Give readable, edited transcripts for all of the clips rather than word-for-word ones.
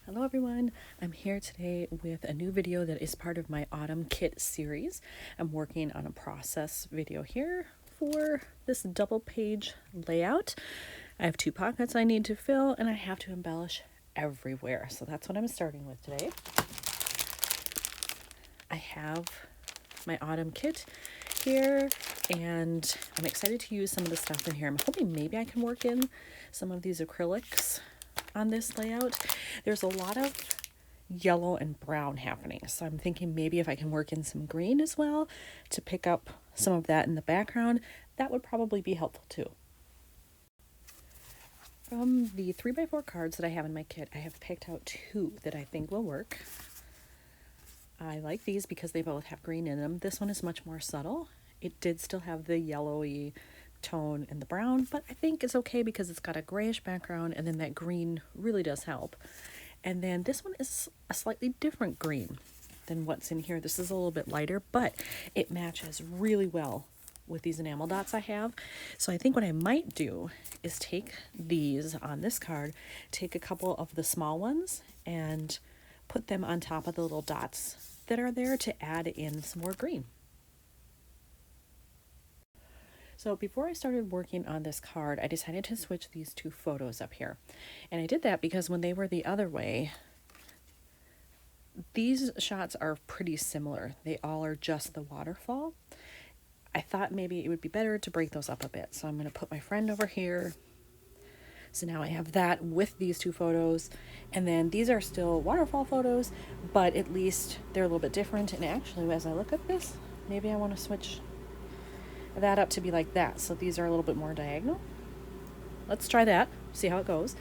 Hello everyone, I'm here today with a new video that is part of my autumn kit series. I'm working on a process video here for this double page layout. I have 2 pockets I need to fill and I have to embellish everywhere. So that's what I'm starting with today. I have my autumn kit here and I'm excited to use some of the stuff in here. I'm hoping maybe I can work in some of these acrylics on this layout. There's a lot of yellow and brown happening, so I'm thinking maybe if I can work in some green as well to pick up some of that in the background, that would probably be helpful too. From the 3x4 cards that I have in my kit, I have picked out 2 that I think will work. I like these because they both have green in them. This one is much more subtle. It did still have the yellowy tone in the brown, but I think it's okay because it's got a grayish background and then that green really does help. And then this one is a slightly different green than what's in here. This is a little bit lighter, but it matches really well with these enamel dots I have. So I think what I might do is take these on this card, take a couple of the small ones and put them on top of the little dots that are there to add in some more green. So before I started working on this card, I decided to switch these 2 photos up here. And I did that because when they were the other way, these shots are pretty similar. They all are just the waterfall. I thought maybe it would be better to break those up a bit. So I'm going to put my friend over here. So now I have that with these 2 photos. And then these are still waterfall photos, but at least they're a little bit different. And actually, as I look at this, maybe I want to switch that up to be like that. So these are a little bit more diagonal. Let's try that, see how it goes.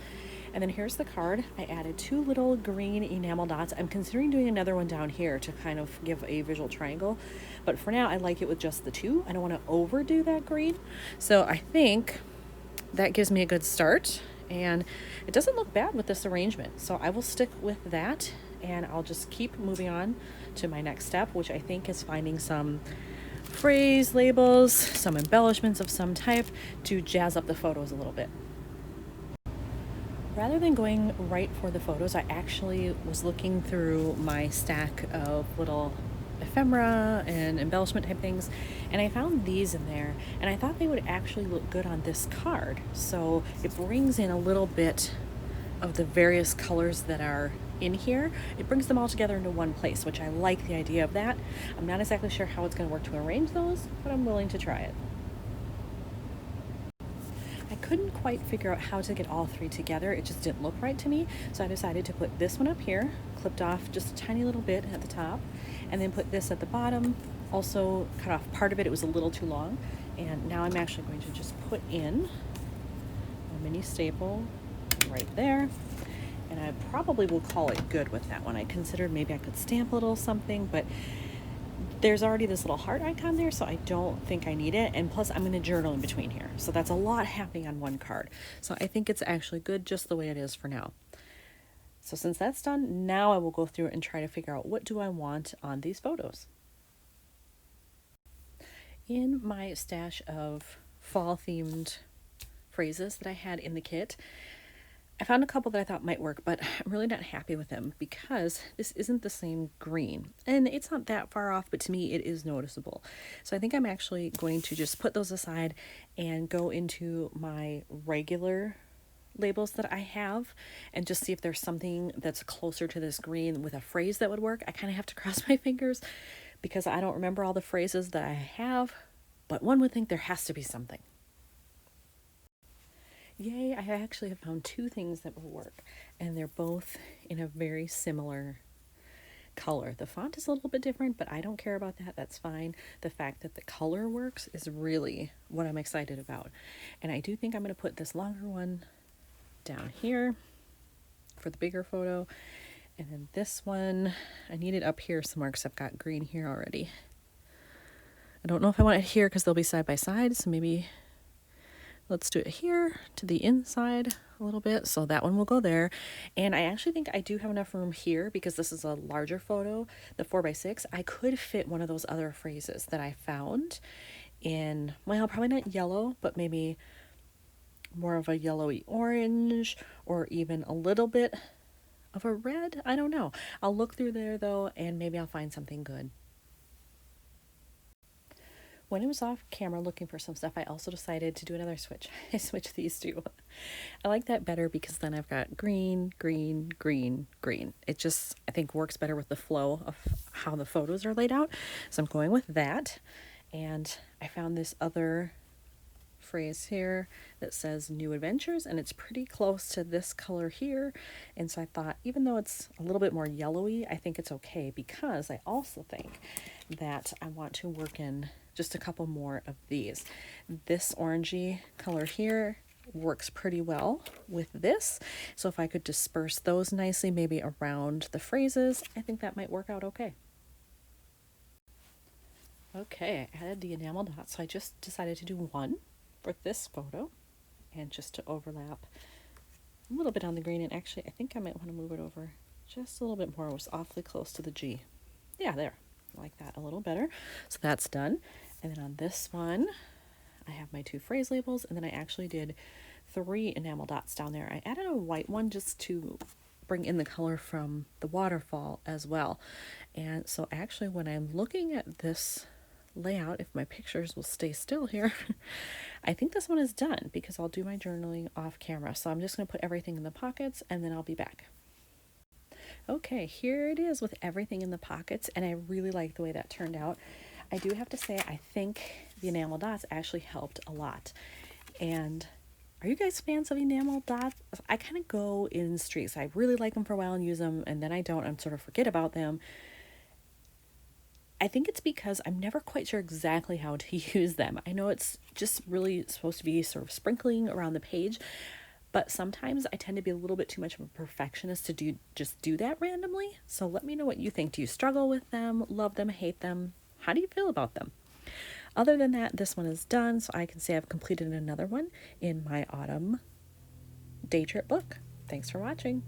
And then here's the card. I added 2 little green enamel dots. I'm considering doing another one down here to kind of give a visual triangle. But for now, I like it with just the 2. I don't want to overdo that green. So I think that gives me a good start. And it doesn't look bad with this arrangement. So I will stick with that and I'll just keep moving on to my next step, which I think is finding some phrase labels, some embellishments of some type to jazz up the photos a little bit. Rather than going right for the photos, I actually was looking through my stack of little ephemera and embellishment type things, and I found these in there, and I thought they would actually look good on this card. So it brings in a little bit of the various colors that are in here. It brings them all together into one place, which I like the idea of that. I'm not exactly sure how it's going to work to arrange those, but I'm willing to try it. I couldn't quite figure out how to get all 3 together. It just didn't look right to me. So I decided to put this one up here, clipped off just a tiny little bit at the top, and then put this at the bottom. Also cut off part of it. It was a little too long. And now I'm actually going to just put in a mini staple right there. And I probably will call it good with that one. I considered maybe I could stamp a little something, but there's already this little heart icon there, so I don't think I need it. And plus, I'm going to journal in between here. So that's a lot happening on one card. So I think it's actually good just the way it is for now. So since that's done, now I will go through and try to figure out what do I want on these photos. In my stash of fall-themed phrases that I had in the kit, I found a couple that I thought might work, but I'm really not happy with them because this isn't the same green. And it's not that far off, but to me it is noticeable. So I think I'm actually going to just put those aside and go into my regular labels that I have and just see if there's something that's closer to this green with a phrase that would work. I kind of have to cross my fingers because I don't remember all the phrases that I have, but one would think there has to be something. Yay, I actually have found 2 things that will work, and they're both in a very similar color. The font is a little bit different, but I don't care about that. That's fine. The fact that the color works is really what I'm excited about. And I do think I'm going to put this longer one down here for the bigger photo. And then this one, I need it up here somewhere because I've got green here already. I don't know if I want it here because they'll be side by side, so maybe let's do it here to the inside a little bit. So that one will go there. And I actually think I do have enough room here because this is a larger photo, the 4x6. I could fit one of those other phrases that I found in, well, probably not yellow, but maybe more of a yellowy orange or even a little bit of a red. I don't know. I'll look through there though, and maybe I'll find something good. When I was off camera looking for some stuff, I also decided to do another switch. I switched these two. I like that better because then I've got green, green, green, green. It just, I think, works better with the flow of how the photos are laid out. So I'm going with that. And I found this other phrase here that says new adventures, and it's pretty close to this color here. And so I thought, even though it's a little bit more yellowy, I think it's okay, because I also think that I want to work in just a couple more of these. This orangey color here works pretty well with this, so if I could disperse those nicely maybe around the phrases, I think that might work out okay. Okay, I added the enamel dots, so I just decided to do one for this photo, and just to overlap a little bit on the green. And actually, I think I might want to move it over just a little bit more. It was awfully close to the G. Yeah, there. I like that a little better. So that's done. And then on this one, I have my two phrase labels, and then I actually did 3 enamel dots down there. I added a white one just to bring in the color from the waterfall as well. And so actually, when I'm looking at this layout, if my pictures will stay still here, I think this one is done, because I'll do my journaling off camera. So I'm just going to put everything in the pockets, and then I'll be back. Okay, here it is with everything in the pockets, and I really like the way that turned out. I do have to say, I think the enamel dots actually helped a lot. And are you guys fans of enamel dots? I kind of go in streaks. I really like them for a while and use them, and then I don't and sort of forget about them. I think it's because I'm never quite sure exactly how to use them. I know it's just really supposed to be sort of sprinkling around the page, but sometimes I tend to be a little bit too much of a perfectionist to do that randomly. So let me know what you think. Do you struggle with them, love them, hate them? How do you feel about them? Other than that, this one is done, so I can say I've completed another one in my autumn day trip book. Thanks for watching.